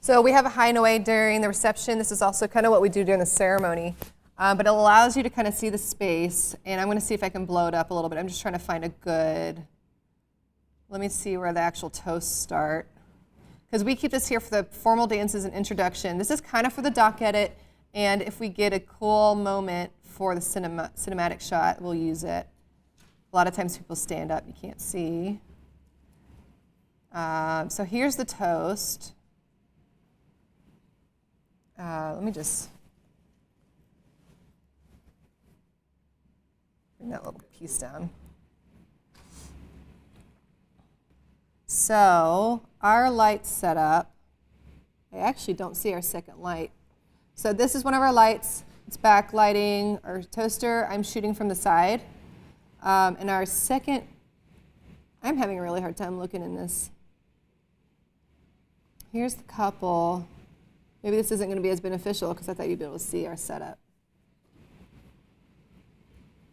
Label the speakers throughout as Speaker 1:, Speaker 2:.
Speaker 1: So we have a hideaway during the reception. This is also kind of what we do during the ceremony. But it allows you to kind of see the space. And I'm going to see if I can blow it up a little bit. I'm just trying to find a good, let me see where the actual toasts start. Because we keep this here for the formal dances and introduction. This is kind of for the doc edit. And if we get a cool moment for the cinematic shot, we'll use it. A lot of times people stand up, you can't see. So here's the toast. Let me just bring that little piece down. So our light setup, I actually don't see our second light. So this is one of our lights. It's backlighting our toaster. I'm shooting from the side. And our second, I'm having a really hard time looking in this. Here's the couple. Maybe this isn't going to be as beneficial because I thought you'd be able to see our setup.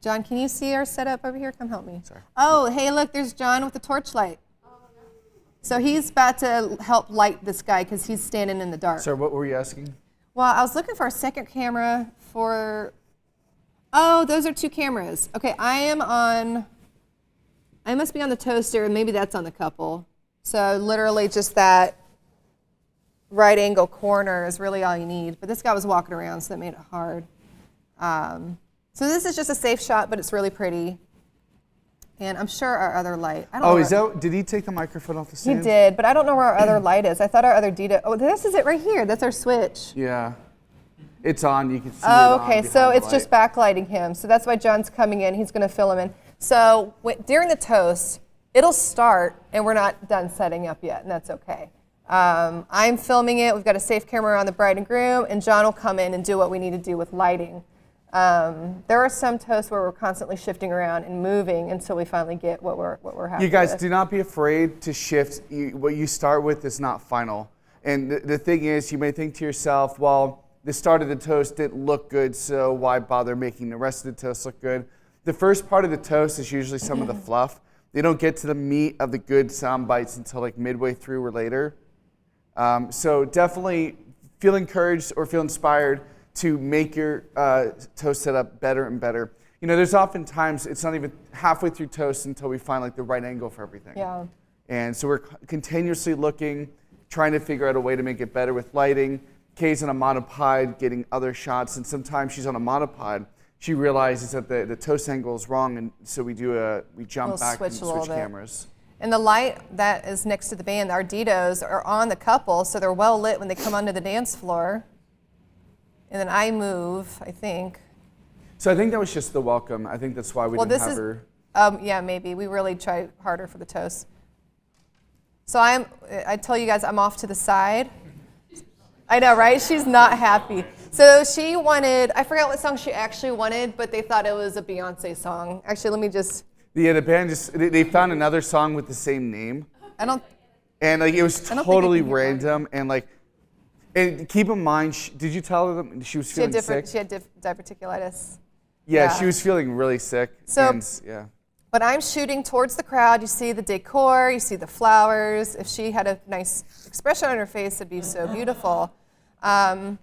Speaker 1: John, can you see our setup over here? Come help me.
Speaker 2: Sorry.
Speaker 1: Oh, hey, look, there's John with the torchlight. So he's about to help light this guy because he's standing in the dark.
Speaker 2: Sir, what were you asking?
Speaker 1: Well, I was looking for a second camera for, oh, those are two cameras. Okay, I must be on the toaster, and maybe that's on the couple. So literally just that right angle corner is really all you need. But this guy was walking around, so that made it hard. So this is just a safe shot, but it's really pretty. And I'm sure our other light, I don't know.
Speaker 2: Did he take the microphone off the stand?
Speaker 1: He did, but I don't know where our other light is. I thought our other Dita, oh, this is it right here. That's our switch.
Speaker 2: Yeah. It's on, you can see it
Speaker 1: Oh,
Speaker 2: on
Speaker 1: okay, so
Speaker 2: behind the
Speaker 1: it's just backlighting him. So that's why John's coming in, he's gonna fill him in. So during the toast, it'll start and we're not done setting up yet, and that's okay. I'm filming it, we've got a safe camera on the bride and groom, and John will come in and do what we need to do with lighting. There are some toasts where we're constantly shifting around and moving until we finally get what we're happy
Speaker 2: You guys,
Speaker 1: with.
Speaker 2: do not be afraid to shift. What you start with is not final. And the thing is, you may think to yourself, well, the start of the toast didn't look good, so why bother making the rest of the toast look good? The first part of the toast is usually some of the fluff. They don't get to the meat of the good sound bites until like midway through or later. So definitely feel encouraged or feel inspired to make your toast setup better and better. You know, there's often times it's not even halfway through toast until we find like the right angle for everything.
Speaker 1: Yeah.
Speaker 2: And so we're continuously looking, trying to figure out a way to make it better with lighting. Kaye's on a monopod getting other shots, and sometimes she's on a monopod. She realizes that the toast angle is wrong, and so we jump back and switch cameras.
Speaker 1: And the light that is next to the band, our Ditos, are on the couple, so they're well lit when they come onto the dance floor. And then I move, I think.
Speaker 2: So I think that was just the welcome. I think that's why we didn't have her.
Speaker 1: Yeah, maybe. We really try harder for the toast. So I tell you guys, I'm off to the side. I know, right? She's not happy. So she wanted, I forgot what song she actually wanted, but they thought it was a Beyonce song. Actually, let me just.
Speaker 2: Yeah, the band they found another song with the same name. And like it was totally random, and like, and keep in mind, did you tell them she was feeling sick?
Speaker 1: She had diverticulitis.
Speaker 2: Yeah, she was feeling really sick.
Speaker 1: So,
Speaker 2: yeah.
Speaker 1: But I'm shooting towards the crowd. You see the decor, you see the flowers. If she had a nice expression on her face, it'd be so beautiful. And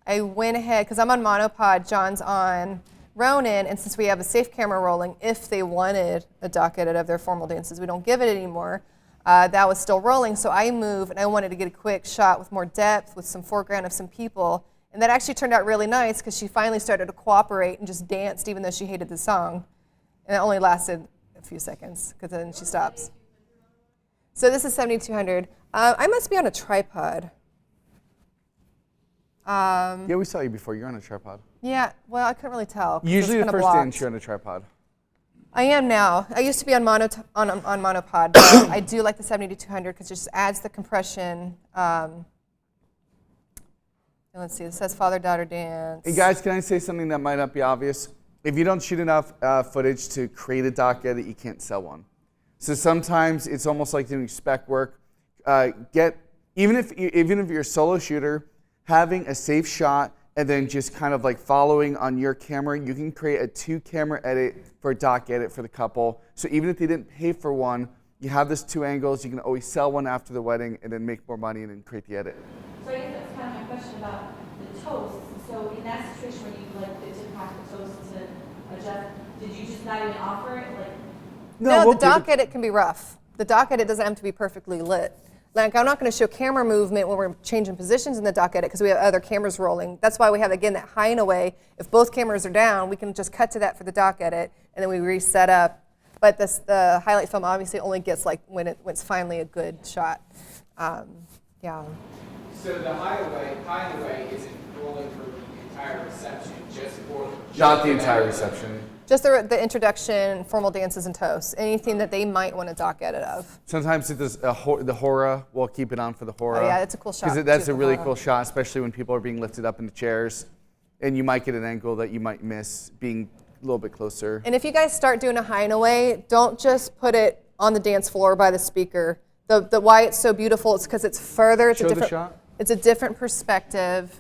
Speaker 1: I went ahead, because I'm on monopod, John's on Ronin, and since we have a safe camera rolling, if they wanted a doc edit of their formal dances, we don't give it anymore. That was still rolling, so I moved, and I wanted to get a quick shot with more depth, with some foreground of some people. And that actually turned out really nice because she finally started to cooperate and just danced even though she hated the song. And it only lasted a few seconds because then she stops. So this is 7200. I must be on a tripod.
Speaker 2: Yeah, we saw you before. You're on a tripod.
Speaker 1: Yeah, well, I couldn't really tell.
Speaker 2: Usually the first dance you're on a tripod.
Speaker 1: I am now. I used to be on monopod, but I do like the 7200 because it just adds the compression. Let's see, it says father-daughter dance.
Speaker 2: Hey guys, can I say something that might not be obvious? If you don't shoot enough footage to create a doc edit, you can't sell one. So sometimes it's almost like doing spec work. Even if you're a solo shooter, having a safe shot and then just kind of like following on your camera, you can create a 2-camera edit for a doc edit for the couple. So even if they didn't pay for one, you have this 2 angles. You can always sell one after the wedding and then make more money and then create the edit.
Speaker 3: So I guess that's kind of my question about the toasts. So in that situation where you like the tip half the toast to adjust, did you just not even offer it? Like
Speaker 1: No,
Speaker 2: we'll
Speaker 1: the
Speaker 2: give
Speaker 1: dock edit can be rough. The dock edit doesn't have to be perfectly lit. Like, I'm not going to show camera movement when we're changing positions in the dock edit because we have other cameras rolling. That's why we have, again, that high and away. If both cameras are down, we can just cut to that for the dock edit, and then we reset up. But the highlight film obviously only gets like when it's finally a good shot. Yeah.
Speaker 4: So the highway isn't rolling for the entire reception, just for
Speaker 2: Not the entire reception.
Speaker 1: Just the introduction, formal dances, and toasts. Anything that they might want a dock edit of.
Speaker 2: Sometimes it does the hora. We'll keep it on for the hora.
Speaker 1: Oh, yeah, it's a cool shot.
Speaker 2: Because that's
Speaker 1: too,
Speaker 2: a
Speaker 1: the
Speaker 2: really
Speaker 1: hora.
Speaker 2: cool shot, especially when people are being lifted up into chairs. And you might get an angle that you might miss being a little bit closer.
Speaker 1: And if you guys start doing a high and away, don't just put it on the dance floor by the speaker. The why it's so beautiful is because it's further. It's
Speaker 2: Show
Speaker 1: a
Speaker 2: the
Speaker 1: different.
Speaker 2: shot.
Speaker 1: It's a different perspective.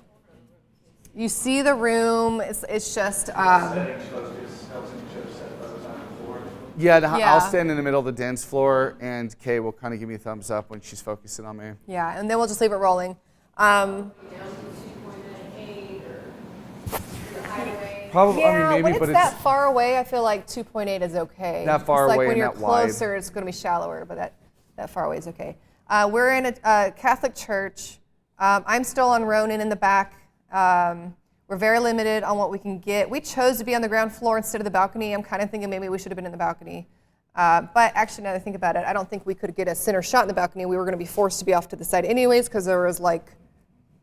Speaker 1: You see the room. It's just.
Speaker 2: Yeah,
Speaker 1: Yeah.
Speaker 2: I'll stand in the middle of the dance floor, and Kaye will kind of give me a thumbs up when she's focusing on me.
Speaker 1: Yeah, and then we'll just leave it rolling.
Speaker 2: Probably,
Speaker 1: Yeah,
Speaker 2: I mean,
Speaker 1: when
Speaker 2: maybe,
Speaker 1: it's
Speaker 2: but
Speaker 1: that far away, I feel like 2.8 is okay.
Speaker 2: That far
Speaker 1: it's like
Speaker 2: away
Speaker 1: when
Speaker 2: and
Speaker 1: you're
Speaker 2: that wide.
Speaker 1: closer, it's going to be shallower, but that far away is okay. We're in a Catholic church. I'm still on Ronan in the back. We're very limited on what we can get. We chose to be on the ground floor instead of the balcony. I'm kind of thinking maybe we should have been in the balcony. But actually, now that I think about it, I don't think we could get a center shot in the balcony. We were going to be forced to be off to the side anyways because there was like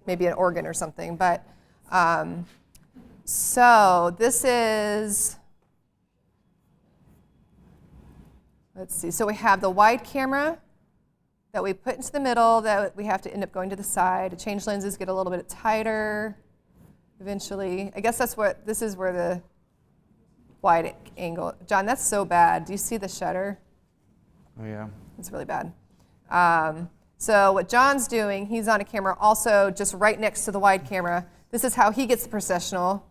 Speaker 1: maybe an organ or something. But so this is, let's see. So we have the wide camera that we put into the middle that we have to end up going to the side. To change lenses, get a little bit tighter eventually. I guess this is where the wide angle. John, that's so bad. Do you see the shutter?
Speaker 2: Oh, yeah.
Speaker 1: It's really bad. So what John's doing, he's on a camera also just right next to the wide camera. This is how he gets the processional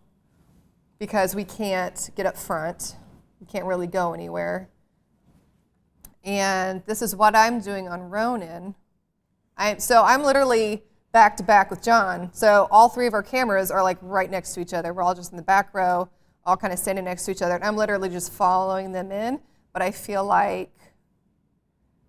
Speaker 1: because we can't get up front. We can't really go anywhere. And this is what I'm doing on Ronan. So I'm literally back to back with John. So all 3 of our cameras are like right next to each other. We're all just in the back row, all kind of standing next to each other. And I'm literally just following them in. But I feel like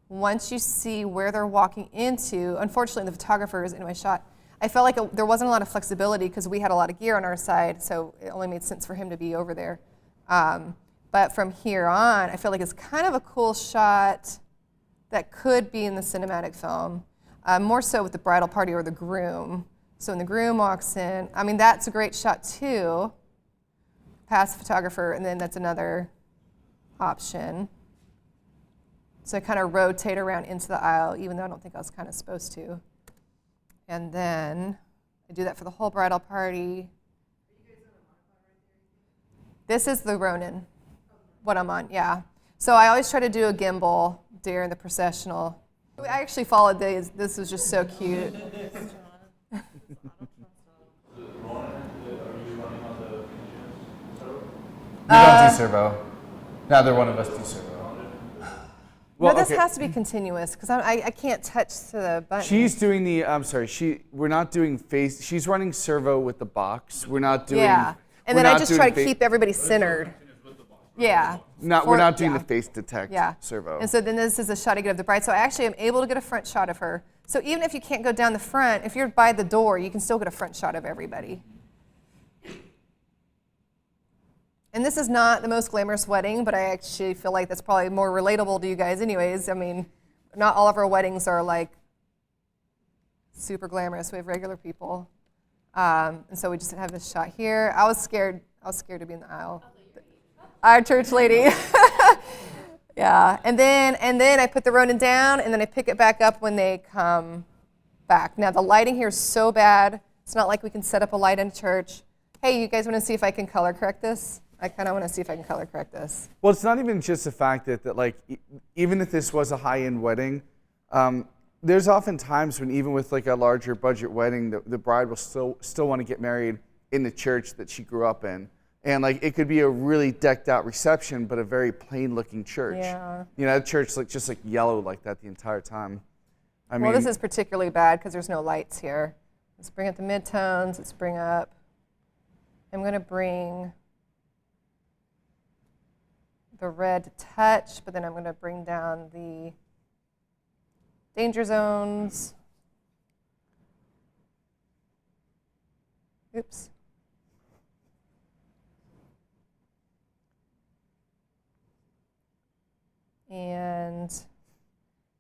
Speaker 1: once you see where they're walking into, unfortunately the photographer is in my shot, I felt like there wasn't a lot of flexibility because we had a lot of gear on our side, so it only made sense for him to be over there. But from here on, I feel like it's kind of a cool shot that could be in the cinematic film, more so with the bridal party or the groom. So when the groom walks in, I mean, that's a great shot too, past the photographer, and then that's another option. So I kind of rotate around into the aisle, even though I don't think I was kind of supposed to. And then I do that for the whole bridal party. This is the Ronin, what I'm on, yeah. So I always try to do a gimbal during the processional. I actually followed these. This was just so cute.
Speaker 2: We don't do servo. Neither one of us do servo.
Speaker 1: No, this has to be continuous because I can't touch to the button.
Speaker 2: She's doing the, I'm sorry, we're not doing face, she's running servo with the box. We're not doing.
Speaker 1: Yeah, and
Speaker 2: we're
Speaker 1: then I
Speaker 2: not
Speaker 1: just
Speaker 2: doing
Speaker 1: try to keep everybody centered. Yeah.
Speaker 2: We're not doing the face detect
Speaker 1: Yeah.
Speaker 2: servo.
Speaker 1: And so then this is a shot again of the bride. So I actually am able to get a front shot of her. So even if you can't go down the front, if you're by the door, you can still get a front shot of everybody. And this is not the most glamorous wedding, but I actually feel like that's probably more relatable to you guys anyways. I mean, not all of our weddings are like super glamorous. We have regular people. And so we just have this shot here. I was scared to be in the aisle. Our church lady. Yeah. And then I put the Ronin down and then I pick it back up when they come back. Now the lighting here is so bad. It's not like we can set up a light in church. Hey, you guys want to see if I can color correct this? I kind of want to see if I can color correct this.
Speaker 2: Well, it's not even just the fact that like, even if this was a high-end wedding, there's often times when even with like a larger budget wedding, the bride will still want to get married in the church that she grew up in. And like it could be a really decked out reception, but a very plain looking church.
Speaker 1: Yeah.
Speaker 2: You know, that church like just like yellow like that the entire time. I
Speaker 1: Well,
Speaker 2: mean,
Speaker 1: this is particularly bad because there's no lights here. Let's bring up the midtones. Let's bring up. I'm going to bring the red to touch, but then I'm going to bring down the danger zones. Oops. And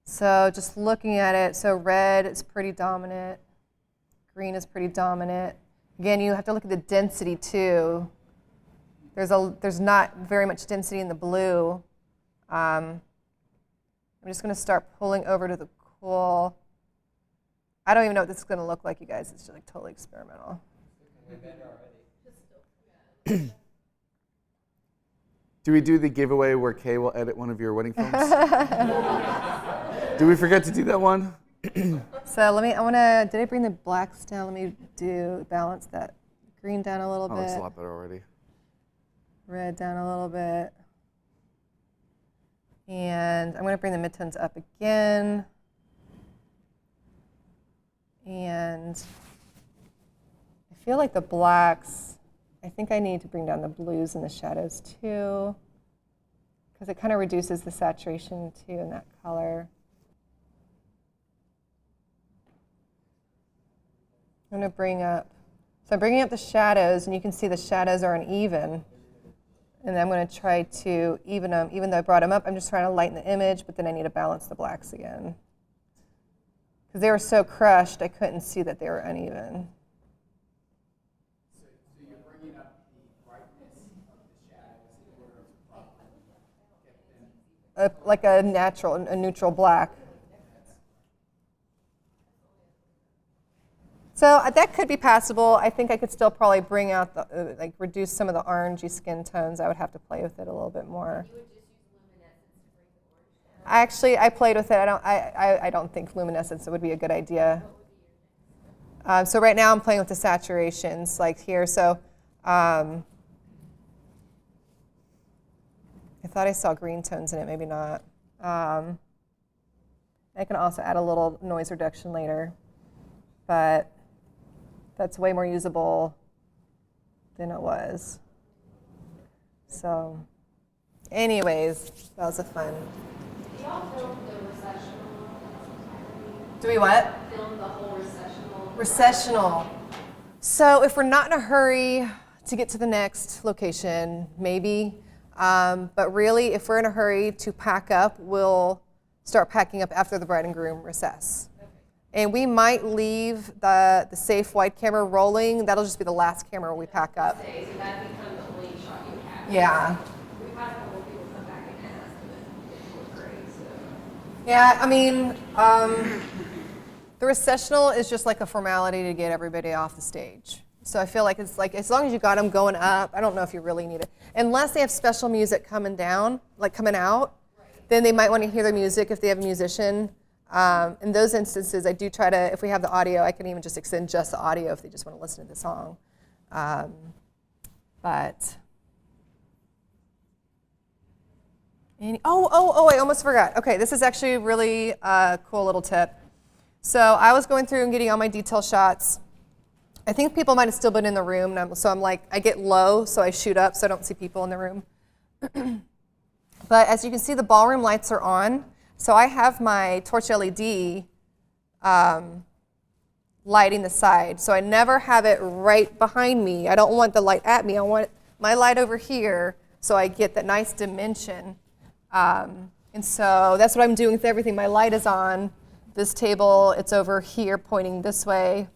Speaker 1: so just looking at it, so red is pretty dominant, green is pretty dominant. Again, you have to look at the density too. There's not very much density in the blue. I'm just going to start pulling over to the cool. I don't even know what this is going to look like, you guys. It's just like totally experimental.
Speaker 2: do we do the giveaway where Kaye will edit one of your wedding films? Did we forget to do that one?
Speaker 1: So did I bring the blacks down? Let me balance that green down a little
Speaker 2: Oh,
Speaker 1: bit.
Speaker 2: looks a lot better already.
Speaker 1: Red down a little bit. And I'm going to bring the midtones up again. And I feel like the blacks, I think I need to bring down the blues and the shadows too, because it kind of reduces the saturation too in that color. I'm going to I'm bringing up the shadows, and you can see the shadows are uneven. And then I'm going to try to even them. Even though I brought them up, I'm just trying to lighten the image, but then I need to balance the blacks again. Because they were so crushed, I couldn't see that they were uneven.
Speaker 4: So you're bringing up the brightness of the shadows in order to get them.
Speaker 1: Like a neutral black. So that could be passable. I think I could still probably bring out reduce some of the orangey skin tones. I would have to play with it a little bit more.
Speaker 5: You would just use luminescence to bring the orange down.
Speaker 1: Actually, I played with it. I don't think luminescence would be a good idea. So right now I'm playing with the saturations like here. So I thought I saw green tones in it, maybe not. I can also add a little noise reduction later, but that's way more usable than it was. So anyways, that was a fun.
Speaker 5: Do y'all film the recessional?
Speaker 1: Do we what?
Speaker 5: Film the whole recessional?
Speaker 1: Recessional. So if we're not in a hurry to get to the next location, maybe. But really, if we're in a hurry to pack up, we'll start packing up after the bride and groom recess. And we might leave the safe wide camera rolling. That'll just be the last camera we pack up.
Speaker 5: So that becomes the only shot you have.
Speaker 1: Yeah.
Speaker 5: We've had a couple of people come back and ask, but it looked great, so.
Speaker 1: Yeah, I mean, the recessional is just like a formality to get everybody off the stage. So I feel like it's like, as long as you got them going up, I don't know if you really need it. Unless they have special music coming down, like coming out, then they might want to hear the music if they have a musician. In those instances, I do try to, if we have the audio, I can even just extend just the audio if they just want to listen to the song. But, I almost forgot. Okay, this is actually a really cool little tip. So I was going through and getting all my detail shots. I think people might have still been in the room, so I'm like, I get low, so I shoot up so I don't see people in the room. But as you can see, the ballroom lights are on. So I have my torch LED lighting the side. So I never have it right behind me. I don't want the light at me. I want my light over here so I get that nice dimension. And so that's what I'm doing with everything. My light is on this table. It's over here pointing this way.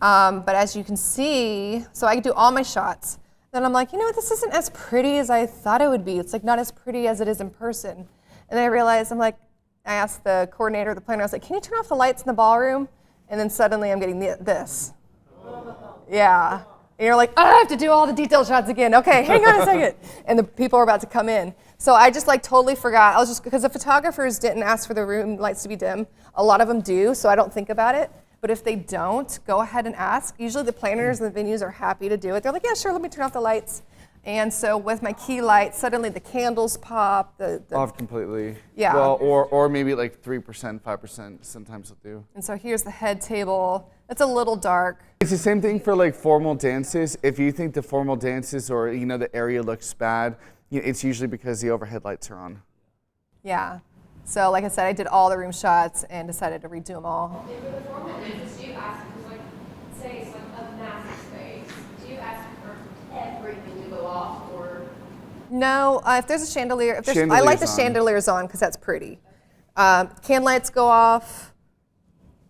Speaker 1: But as you can see, so I can do all my shots. Then I'm like, you know what, this isn't as pretty as I thought it would be. It's like not as pretty as it is in person. And then I realized, I asked the coordinator, the planner, I was like, can you turn off the lights in the ballroom? And then suddenly I'm getting this. Yeah. And you're like, oh, I have to do all the detail shots again. Okay, hang on a second. And the people are about to come in. So I just totally forgot. Because the photographers didn't ask for the room lights to be dim. A lot of them do, so I don't think about it. But if they don't, go ahead and ask. Usually the planners and the venues are happy to do it. They're like, yeah, sure, let me turn off the lights. And so with my key light, suddenly the candles pop.
Speaker 2: Off completely.
Speaker 1: Yeah.
Speaker 2: Well, or maybe like 3%, 5%. Sometimes it'll do.
Speaker 1: And so here's the head table. It's a little dark.
Speaker 2: It's the same thing for like formal dances. If you think the formal dances or the area looks bad, it's usually because the overhead lights are on.
Speaker 1: Yeah. So like I said, I did all the room shots and decided to redo them all.
Speaker 5: And for the formal dances, do you ask, because like, say it's like a massive space, do you ask for everything to go off, or?
Speaker 1: No, if there's a chandelier, I
Speaker 2: Chandelier's
Speaker 1: like the
Speaker 2: on.
Speaker 1: chandeliers on because that's pretty. Can lights go off.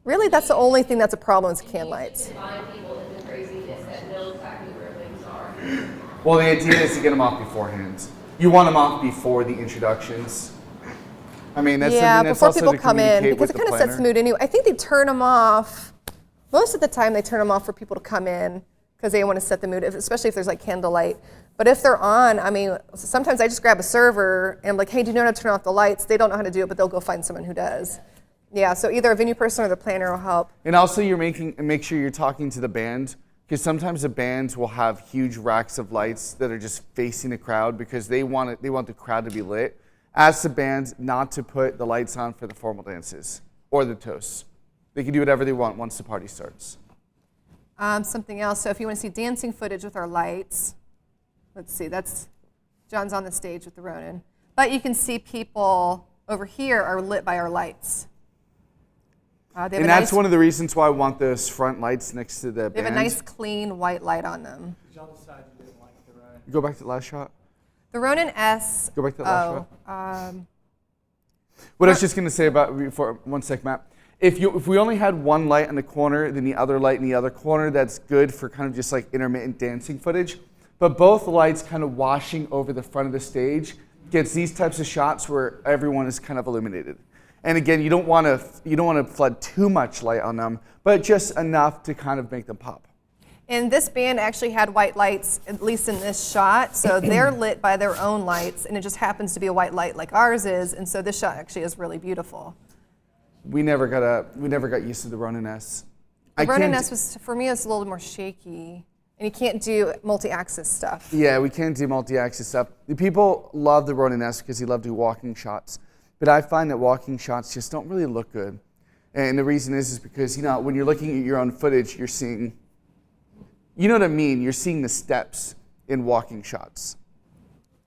Speaker 1: Really, that's the only thing that's a problem is can lights.
Speaker 5: Find people in the craziness that know exactly where things are.
Speaker 2: Well, the idea is to get them off beforehand. You want them off before the introductions. I mean, that's
Speaker 1: Yeah,
Speaker 2: something that's
Speaker 1: before
Speaker 2: also
Speaker 1: people
Speaker 2: to
Speaker 1: come in,
Speaker 2: communicate
Speaker 1: because
Speaker 2: with
Speaker 1: it
Speaker 2: the
Speaker 1: kind of sets the
Speaker 2: planner.
Speaker 1: mood anyway. I think they turn them off. Most of the time, they turn them off for people to come in because they want to set the mood, especially if there's like candlelight. But if they're on, I mean, sometimes I just grab a server and I'm like, hey, do you know how to turn off the lights? They don't know how to do it, but they'll go find someone who does. Yeah, so either a venue person or the planner will help.
Speaker 2: And also, make sure you're talking to the band, because sometimes the bands will have huge racks of lights that are just facing the crowd because they want the crowd to be lit. Ask the band not to put the lights on for the formal dances or the toasts. They can do whatever they want once the party starts.
Speaker 1: Something else, so if you want to see dancing footage with our lights, let's see, that's John's on the stage with the Ronin. But you can see people over here are lit by our lights.
Speaker 2: And that's one of the reasons why I want those front lights next to the band.
Speaker 1: They have a nice clean white light on them.
Speaker 4: Did y'all decide you didn't like the Ronin?
Speaker 2: Go back to the last shot.
Speaker 1: The Ronin S.
Speaker 2: Go back to the last shot.
Speaker 1: um,
Speaker 2: What I was just going to say about before, one sec, Matt. If we only had one light in the corner, then the other light in the other corner, that's good for kind of just like intermittent dancing footage. But both lights kind of washing over the front of the stage gets these types of shots where everyone is kind of illuminated. And again, you don't want to flood too much light on them, but just enough to kind of make them pop.
Speaker 1: And this band actually had white lights, at least in this shot. So they're lit by their own lights, and it just happens to be a white light like ours is. And so this shot actually is really beautiful.
Speaker 2: We never got used to the Ronin S.
Speaker 1: The Ronin S was, for me, it's a little more shaky. And you can't do multi-axis stuff.
Speaker 2: Yeah, we can't do multi-axis stuff. The people love the Ronin S because they love to do walking shots. But I find that walking shots just don't really look good. And the reason is because, when you're looking at your own footage, you're seeing, you know what I mean? You're seeing the steps in walking shots.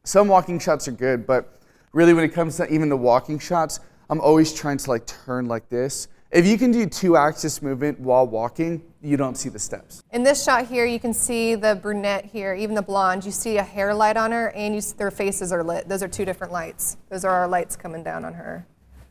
Speaker 2: Some walking shots are good, but really when it comes to even the walking shots, I'm always trying to turn like this. If you can do 2-axis movement while walking, you don't see the steps.
Speaker 1: In this shot here, you can see the brunette here, even the blonde. You see a hair light on her, and their faces are lit. Those are two different lights. Those are our lights coming down on her.